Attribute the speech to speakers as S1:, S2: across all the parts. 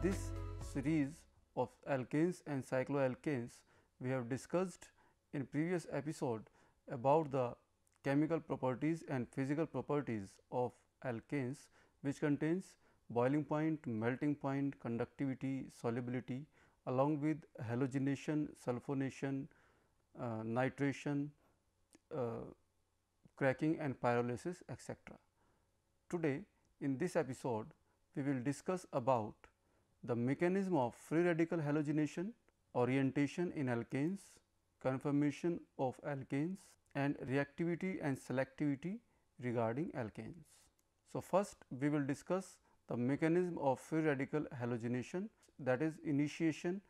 S1: this series of alkanes and cycloalkanes, we have discussed in previous episode about the chemical properties and physical properties of alkanes, which contains boiling point, melting point, conductivity, solubility, along with halogenation, sulfonation, nitration, cracking and pyrolysis, etc. Today in this episode we will discuss about the mechanism of free radical halogenation, orientation in alkanes, conformation of alkanes, and reactivity and selectivity regarding alkanes. So, first we will discuss the mechanism of free radical halogenation, that is initiation.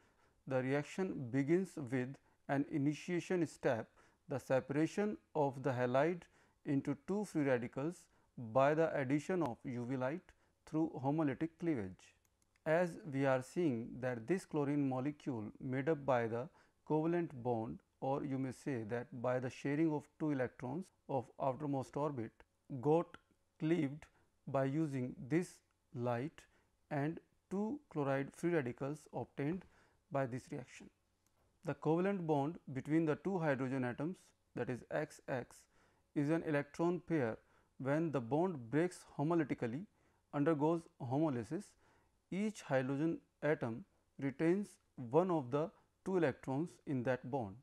S1: The reaction begins with an initiation step, the separation of the halide into two free radicals by the addition of UV light through homolytic cleavage. As we are seeing that this chlorine molecule made up by the covalent bond, or you may say that by the sharing of two electrons of outermost orbit, got cleaved by using this light, and two chloride free radicals obtained by this reaction. The covalent bond between the two hydrogen atoms, that is XX, is an electron pair. When the bond breaks homolytically, undergoes homolysis, each hydrogen atom retains one of the two electrons in that bond.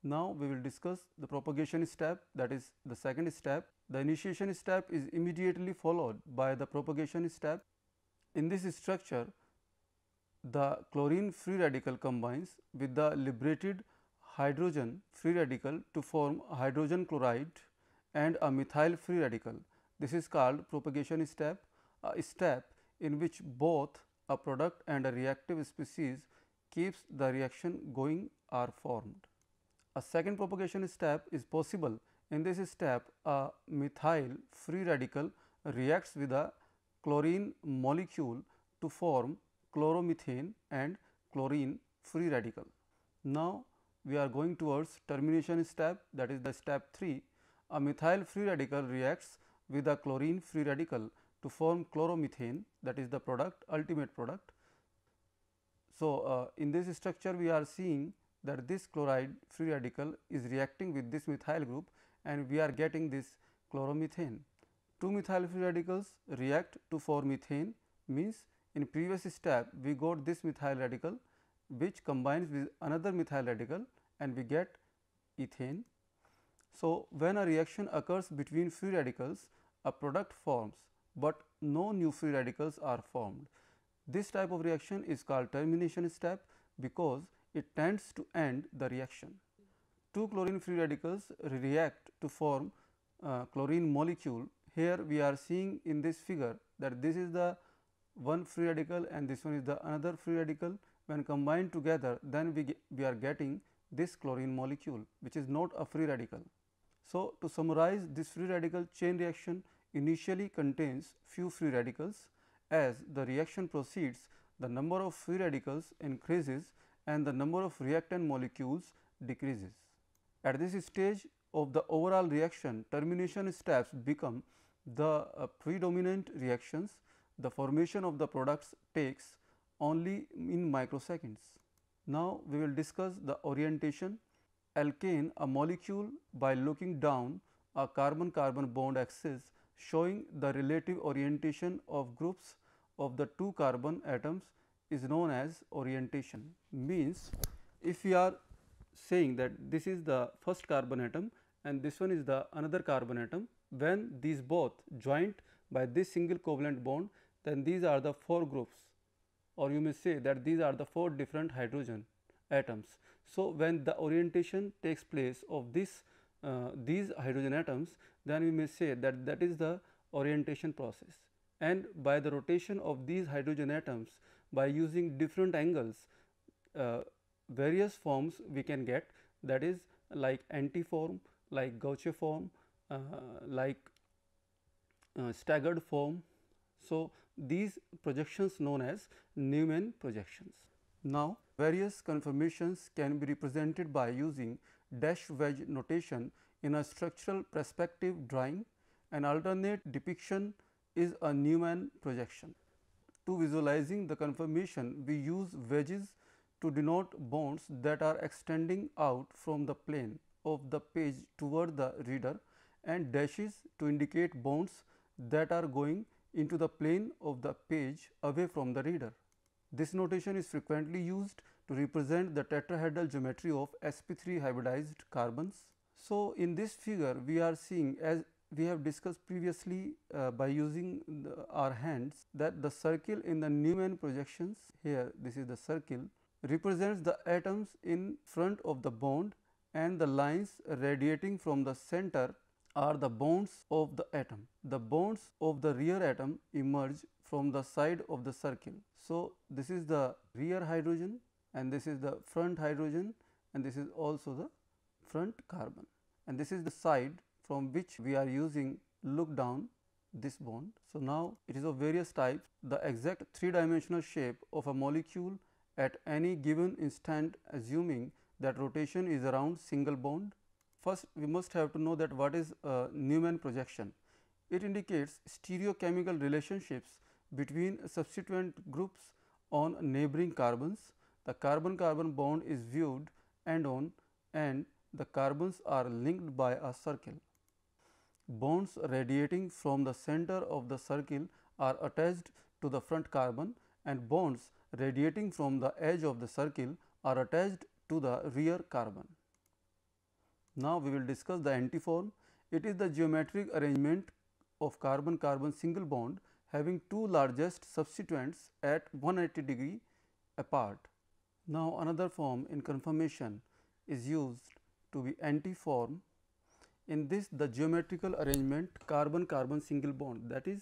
S1: Now, we will discuss the propagation step, that is the second step. The initiation step is immediately followed by the propagation step. In this structure, the chlorine free radical combines with the liberated hydrogen free radical to form hydrogen chloride and a methyl free radical. This is called propagation step, a step in which both a product and a reactive species keeps the reaction going are formed. A second propagation step is possible. In this step, a methyl free radical reacts with a chlorine molecule to form chloromethane and chlorine free radical. Now, we are going towards termination step, that is the step 3. A methyl free radical reacts with a chlorine free radical to form chloromethane, that is the product, ultimate product. So, in this structure we are seeing that this chloride free radical is reacting with this methyl group, and we are getting this chloromethane. Two methyl free radicals react to form methane, means in previous step we got this methyl radical which combines with another methyl radical and we get ethane. So, when a reaction occurs between free radicals, a product forms, but no new free radicals are formed. This type of reaction is called termination step because it tends to end the reaction. Two chlorine free radicals react to form chlorine molecule. Here we are seeing in this figure that this is the one free radical and this one is the another free radical. When combined together, then we are getting this chlorine molecule, which is not a free radical. So, to summarize, this free radical chain reaction initially contains few free radicals. As the reaction proceeds, the number of free radicals increases and the number of reactant molecules decreases. At this stage of the overall reaction, termination steps become the predominant reactions. The formation of the products takes only in microseconds. Now, we will discuss the orientation. Alkane, a molecule by looking down a carbon-carbon bond axis showing the relative orientation of groups of the two carbon atoms is known as orientation. Means, if we are saying that this is the first carbon atom and this one is the another carbon atom, when these both joined by this single covalent bond, then these are the four groups, or you may say that these are the four different hydrogen atoms. So, when the orientation takes place of this these hydrogen atoms, then we may say that that is the orientation process, and by the rotation of these hydrogen atoms by using different angles, various forms we can get, that is like antiform, like Gauche form, like staggered form. So, these projections known as Newman projections. Now, various conformations can be represented by using dash wedge notation in a structural perspective drawing. An alternate depiction is a Newman projection. to visualizing the conformation, we use wedges to denote bonds that are extending out from the plane of the page toward the reader, and dashes to indicate bonds that are going into the plane of the page away from the reader. This notation is frequently used to represent the tetrahedral geometry of sp3 hybridized carbons. So, in this figure we are seeing, as we have discussed previously by using our hands, that the circle in the Newman projections, here this is the circle, represents the atoms in front of the bond, and the lines radiating from the center are the bonds of the atom. The bonds of the rear atom emerge from the side of the circle. So, this is the rear hydrogen, and this is the front hydrogen, and this is also the front carbon, and this is the side from which we are using look down this bond. So, now it is of various types. The exact 3-dimensional shape of a molecule at any given instant, assuming that rotation is around single bond. First, we must have to know that what is Newman projection. It indicates stereochemical relationships between substituent groups on neighboring carbons. The carbon-carbon bond is viewed end on, and the carbons are linked by a circle. Bonds radiating from the center of the circle are attached to the front carbon, and bonds radiating from the edge of the circle are attached to the rear carbon. Now, we will discuss the antiform. It is the geometric arrangement of carbon-carbon single bond having two largest substituents at 180 degree apart. Now, another form in conformation is used to be antiform. In this, the geometrical arrangement carbon-carbon single bond, that is,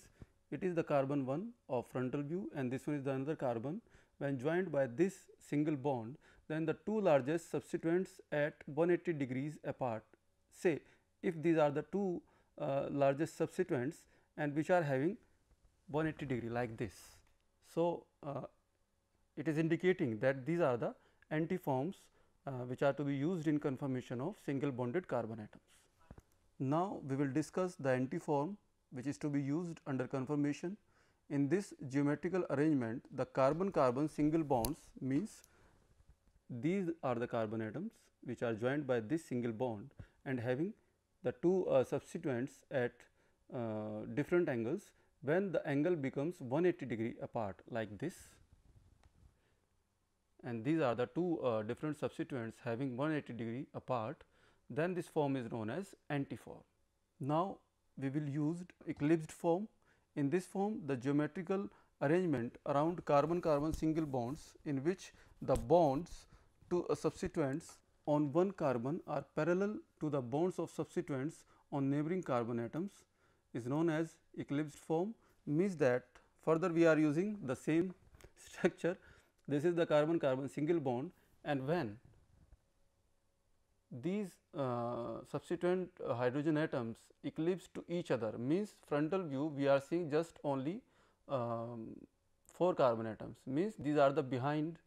S1: it is the carbon 1 of frontal view, and this one is the another carbon. When joined by this single bond, then the two largest substituents at 180 degrees apart. Say, if these are the two largest substituents and which are having 180 degree like this. So, it is indicating that these are the antiforms which are to be used in conformation of single bonded carbon atoms. Now, we will discuss the antiform which is to be used under conformation. In this geometrical arrangement, the carbon-carbon single bonds means these are the carbon atoms which are joined by this single bond and having the two substituents at different angles. When the angle becomes 180 degree apart like this, and these are the two different substituents having 180 degree apart, then this form is known as antiform. Now, we will use eclipsed form. In this form, the geometrical arrangement around carbon-carbon single bonds in which the bonds to substituents on one carbon are parallel to the bonds of substituents on neighboring carbon atoms is known as eclipsed form. Means that further we are using the same structure. This is the carbon-carbon single bond, and when these substituent hydrogen atoms eclipse to each other, means frontal view we are seeing just only 4 carbon atoms, means these are the behind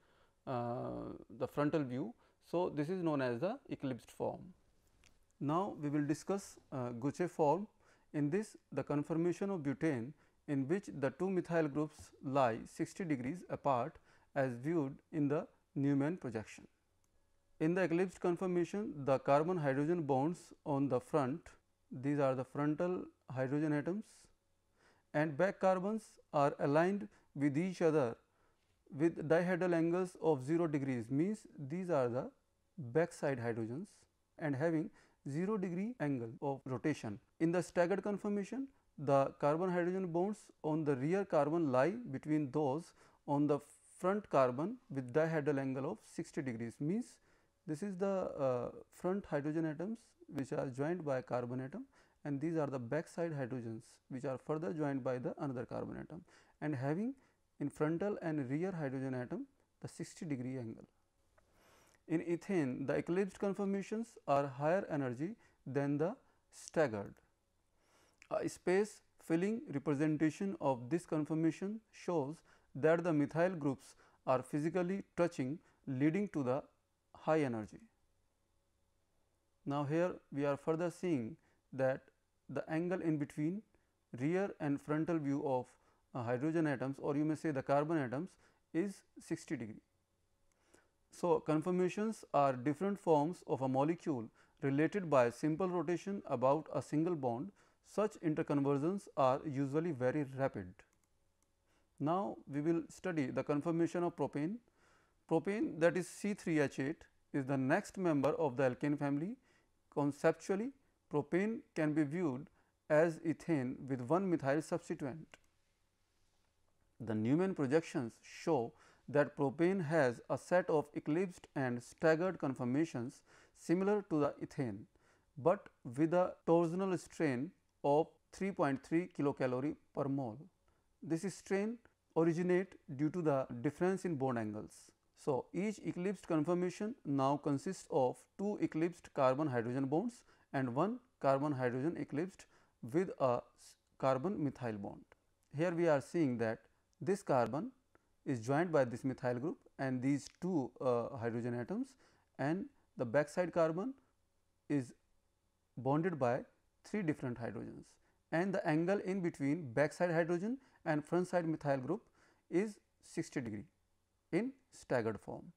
S1: the frontal view. So, this is known as the eclipsed form. Now, we will discuss Guche form. In this, the conformation of butane in which the two methyl groups lie 60 degrees apart as viewed in the Newman projection. In the eclipsed conformation, the carbon hydrogen bonds on the front, these are the frontal hydrogen atoms, and back carbons are aligned with each other with dihedral angles of 0 degrees, means these are the backside hydrogens and having 0 degree angle of rotation. In the staggered conformation, the carbon hydrogen bonds on the rear carbon lie between those on the front carbon with dihedral angle of 60 degrees, means this is the front hydrogen atoms which are joined by a carbon atom, and these are the backside hydrogens which are further joined by the another carbon atom and having in frontal and rear hydrogen atom the 60 degree angle. In ethane, the eclipsed conformations are higher energy than the staggered. A space filling representation of this conformation shows that the methyl groups are physically touching, leading to the high energy. Now, here we are further seeing that the angle in between rear and frontal view of hydrogen atoms, or you may say the carbon atoms, is 60 degree. So, conformations are different forms of a molecule related by simple rotation about a single bond. Such interconversions are usually very rapid. Now, we will study the conformation of propane. Propane, that is C3H8, is the next member of the alkane family. Conceptually, propane can be viewed as ethane with one methyl substituent. The Newman projections show that propane has a set of eclipsed and staggered conformations similar to the ethane, but with a torsional strain of 3.3 kilocalorie per mole. This strain originates due to the difference in bond angles. So, each eclipsed conformation now consists of two eclipsed carbon hydrogen bonds and one carbon hydrogen eclipsed with a carbon methyl bond. Here we are seeing that this carbon is joined by this methyl group and these two hydrogen atoms, and the backside carbon is bonded by three different hydrogens, and the angle in between backside hydrogen and front side methyl group is 60 degree in staggered form.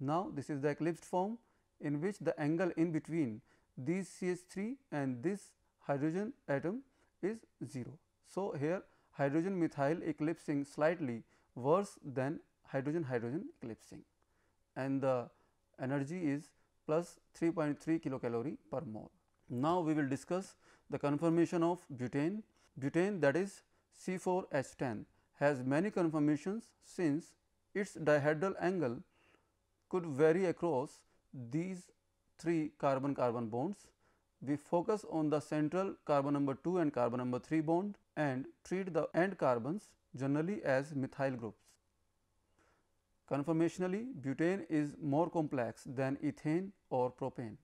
S1: Now, this is the eclipsed form in which the angle in between these CH3 and this hydrogen atom is 0. So, here hydrogen methyl eclipsing slightly worse than hydrogen hydrogen eclipsing, and the energy is plus 3.3 kilocalorie per mole. Now, we will discuss the conformation of butane. Butane, that is C4H10, has many conformations since its dihedral angle could vary across these three carbon carbon bonds. We focus on the central carbon number 2 and carbon number 3 bond and treat the end carbons generally as methyl groups. Conformationally, butane is more complex than ethane or propane.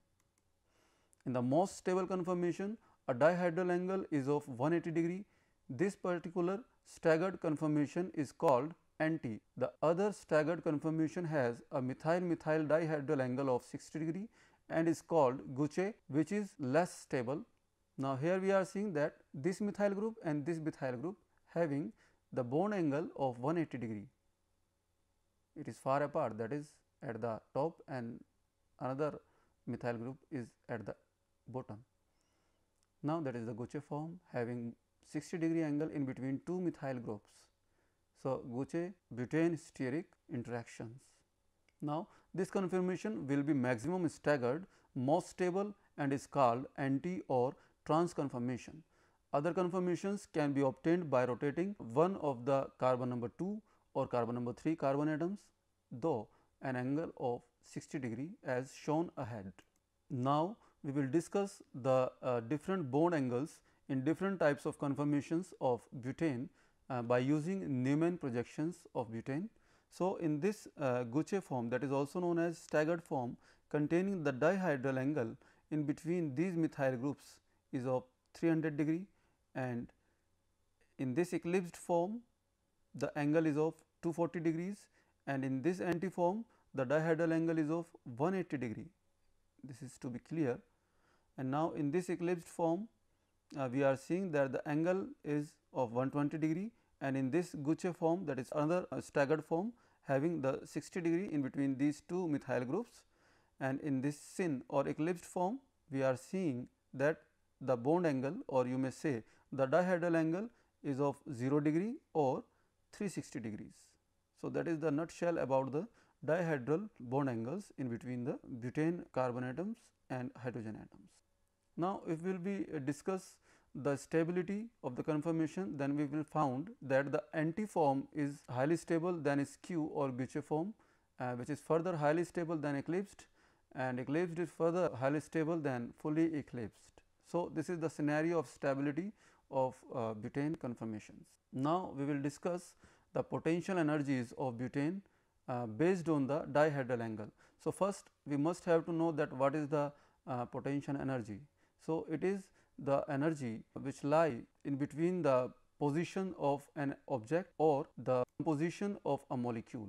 S1: In the most stable conformation, a dihedral angle is of 180 degree. This particular staggered conformation is called anti. The other staggered conformation has a methyl-methyl dihedral angle of 60 degree and is called Guche, which is less stable. Now, here we are seeing that this methyl group and this methyl group having the bond angle of 180 degree. It is far apart, that is at the top, and another methyl group is at the bottom. Now, that is the Guche form having 60 degree angle in between two methyl groups. So, Guche butane steric interactions. Now, this conformation will be maximum staggered, most stable, and is called anti or trans conformation. Other conformations can be obtained by rotating one of the carbon number 2 or carbon number 3 carbon atoms, though an angle of 60 degree as shown ahead. Now, we will discuss the different bond angles in different types of conformations of butane by using Newman projections of butane. So, in this Guche form, that is also known as staggered form, containing the dihedral angle in between these methyl groups is of 300 degree, and in this eclipsed form the angle is of 240 degrees, and in this anti form the dihedral angle is of 180 degree. This is to be clear. And now, in this eclipsed form we are seeing that the angle is of 120 degree, and in this Guche form, that is another staggered form having the 60 degree in between these two methyl groups, and in this syn or eclipsed form we are seeing that the bond angle, or you may say the dihedral angle, is of 0 degree or 360 degrees. So, that is the nutshell about the dihedral bond angles in between the butane carbon atoms and hydrogen atoms. Now, if we will be discuss the stability of the conformation, then we will found that the anti form is highly stable than skew or Guche form, which is further highly stable than eclipsed, and eclipsed is further highly stable than fully eclipsed. So, this is the scenario of stability of butane conformations. Now, we will discuss the potential energies of butane based on the dihedral angle. So, first we must have to know that what is the potential energy. So, it is the energy which lie in between the position of an object or the position of a molecule.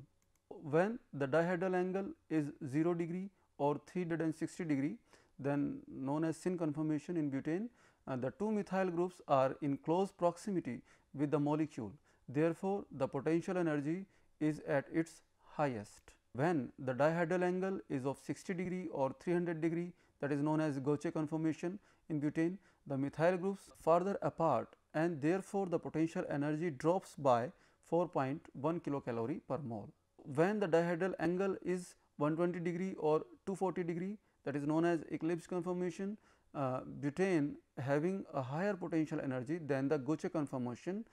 S1: When the dihedral angle is 0 degree or 360 degree, then known as syn conformation in butane, the two methyl groups are in close proximity with the molecule. Therefore, the potential energy is at its highest. When the dihedral angle is of 60 degree or 300 degree, that is known as Gauche conformation in butane, the methyl groups further apart, and therefore, the potential energy drops by 4.1 kilocalorie per mole. When the dihedral angle is 120 degree or 240 degree, that is known as eclipse conformation, butane having a higher potential energy than the Gauche conformation,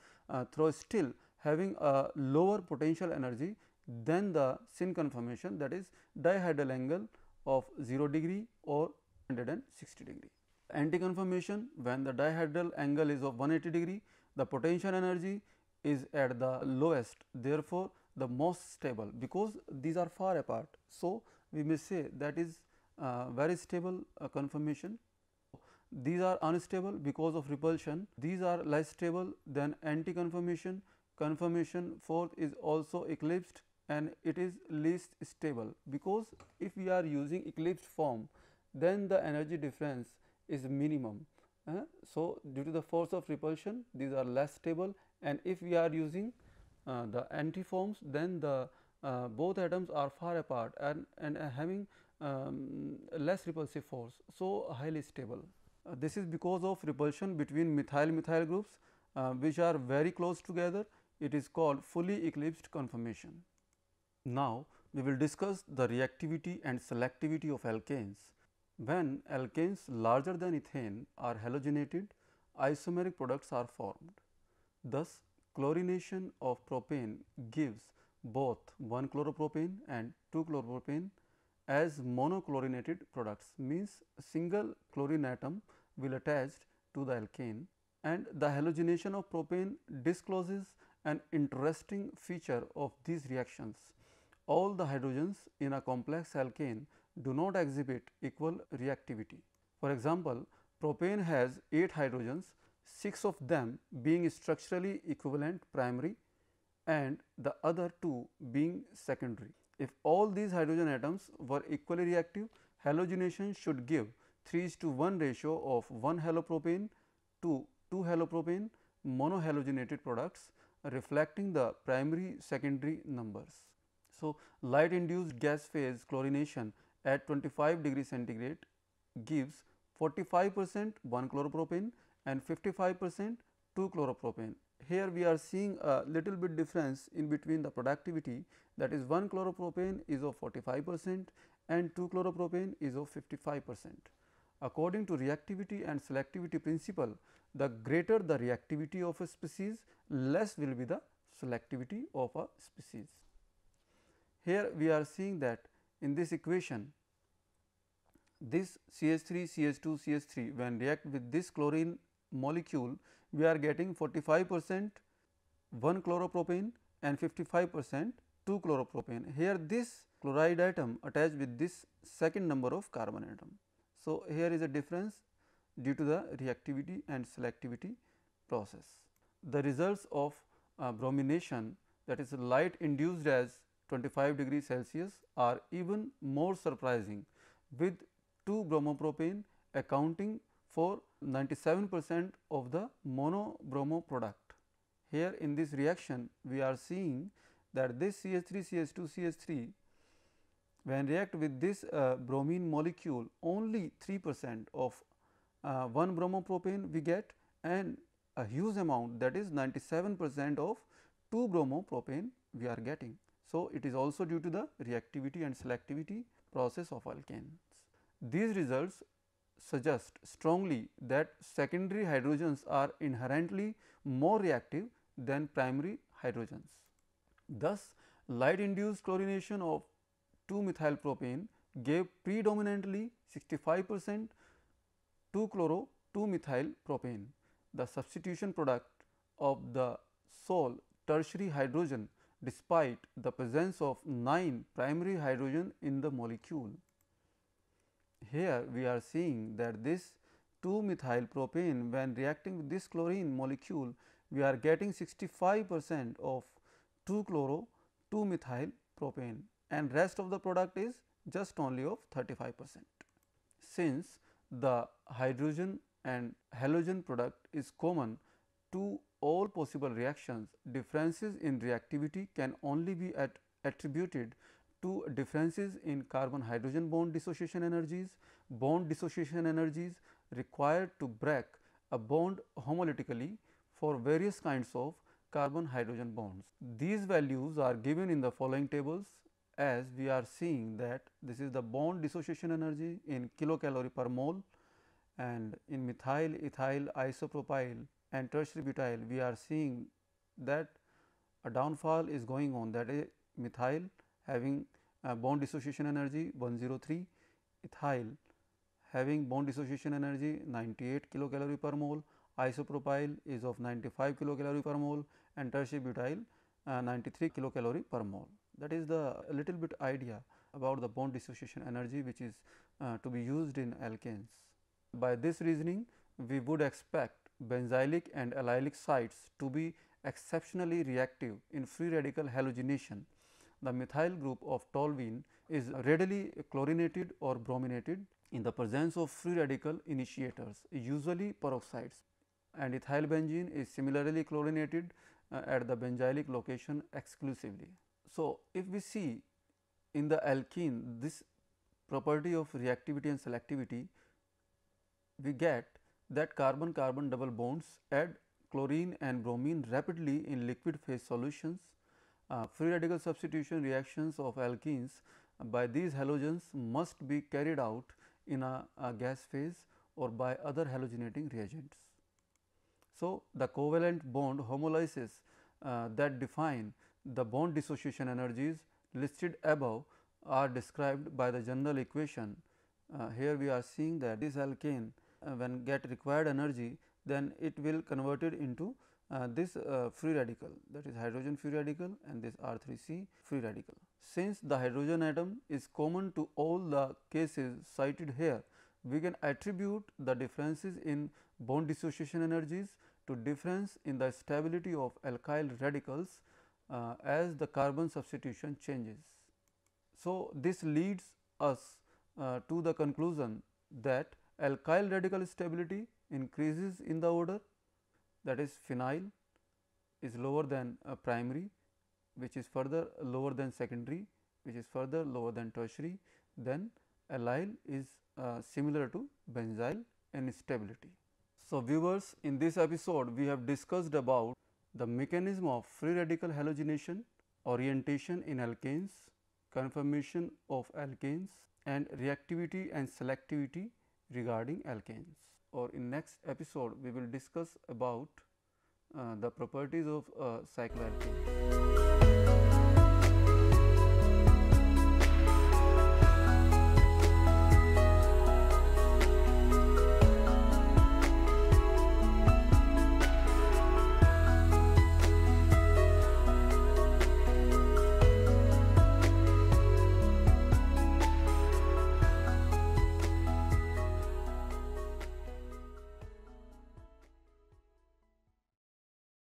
S1: though still having a lower potential energy than the syn conformation, that is dihedral angle of 0 degree or 160 degree. Anti conformation, when the dihedral angle is of 180 degree, the potential energy is at the lowest, therefore, the most stable, because these are far apart. So, we may say that is very stable conformation. These are unstable because of repulsion, these are less stable than anti conformation. Conformation fourth is also eclipsed and it is least stable, because if we are using eclipsed form, then the energy difference is minimum. So, due to the force of repulsion, these are less stable, and if we are using the anti forms, then the both atoms are far apart and having less repulsive force. So, highly stable. This is because of repulsion between methyl groups which are very close together. It is called fully eclipsed conformation. Now, we will discuss the reactivity and selectivity of alkanes. When alkanes larger than ethane are halogenated, isomeric products are formed. Thus, chlorination of propane gives both 1-chloropropane and 2-chloropropane as monochlorinated products, means single chlorine atom will attach to the alkane, and the halogenation of propane discloses an interesting feature of these reactions. All the hydrogens in a complex alkane do not exhibit equal reactivity. For example, propane has 8 hydrogens, 6 of them being structurally equivalent primary and the other 2 being secondary. If all these hydrogen atoms were equally reactive, halogenation should give 3:1 ratio of 1 halopropane to 2 halopropane monohalogenated products, reflecting the primary secondary numbers. So, light induced gas phase chlorination at 25 degree centigrade gives 45% 1-chloropropane and 55% 2-chloropropane. Here we are seeing a little bit difference in between the productivity, that is 1-chloropropane is of 45% and 2-chloropropane is of 55%. According to reactivity and selectivity principle, the greater the reactivity of a species, less will be the selectivity of a species. Here we are seeing that in this equation, this CH3, CH2, CH3 when react with this chlorine molecule, we are getting 45% 1-chloropropane and 55% 2-chloropropane. Here this chloride atom attached with this second number of carbon atom. So, here is a difference due to the reactivity and selectivity process. The results of bromination, that is light induced as 25 degrees Celsius, are even more surprising, with 2-bromopropane accounting for 97% of the mono-bromo product. Here in this reaction, we are seeing that this CH3, CH2, CH3 when react with this bromine molecule, only 3% of 1-bromopropane we get, and a huge amount, that is 97% of 2-bromopropane we are getting. So, it is also due to the reactivity and selectivity process of alkanes. These results suggest strongly that secondary hydrogens are inherently more reactive than primary hydrogens. Thus, light induced chlorination of 2-methylpropane gave predominantly 65% 2-chloro-2-methylpropane. The substitution product of the sole tertiary hydrogen despite the presence of 9 primary hydrogen in the molecule. Here we are seeing that this 2-methylpropane when reacting with this chlorine molecule, we are getting 65% of 2-chloro-2-methylpropane, and rest of the product is just only of 35%. Since the hydrogen and halogen product is common to all possible reactions, differences in reactivity can only be attributed to differences in carbon hydrogen bond dissociation energies required to break a bond homolytically for various kinds of carbon hydrogen bonds. These values are given in the following tables, as we are seeing that this is the bond dissociation energy in kilocalorie per mole, and in methyl, ethyl, isopropyl and tertiary butyl we are seeing that a downfall is going on, that is methyl having bond dissociation energy 103, ethyl having bond dissociation energy 98 kilocalorie per mole, isopropyl is of 95 kilocalorie per mole and tertiary butyl 93 kilocalorie per mole. That is the little bit idea about the bond dissociation energy which is to be used in alkanes. By this reasoning, we would expect benzylic and allylic sites to be exceptionally reactive in free radical halogenation. The methyl group of toluene is readily chlorinated or brominated in the presence of free radical initiators, usually peroxides, and ethyl benzene is similarly chlorinated at the benzylic location exclusively. So, if we see in the alkene this property of reactivity and selectivity, we get that carbon carbon double bonds add chlorine and bromine rapidly in liquid phase solutions. Free radical substitution reactions of alkenes by these halogens must be carried out in a gas phase or by other halogenating reagents. So, the covalent bond homolysis that define the bond dissociation energies listed above are described by the general equation. Here we are seeing that this alkane when get required energy, then it will converted into this free radical, that is hydrogen free radical and this R3C free radical. Since the hydrogen atom is common to all the cases cited here, we can attribute the differences in bond dissociation energies to difference in the stability of alkyl radicals as the carbon substitution changes. So, this leads us to the conclusion that alkyl radical stability increases in the order, that is phenyl is lower than primary, which is further lower than secondary, which is further lower than tertiary, then allyl is similar to benzyl in stability. So, viewers, in this episode we have discussed about the mechanism of free radical halogenation, orientation in alkanes, conformation of alkanes and reactivity and selectivity regarding alkanes. Or in next episode we will discuss about the properties of cycloalkanes.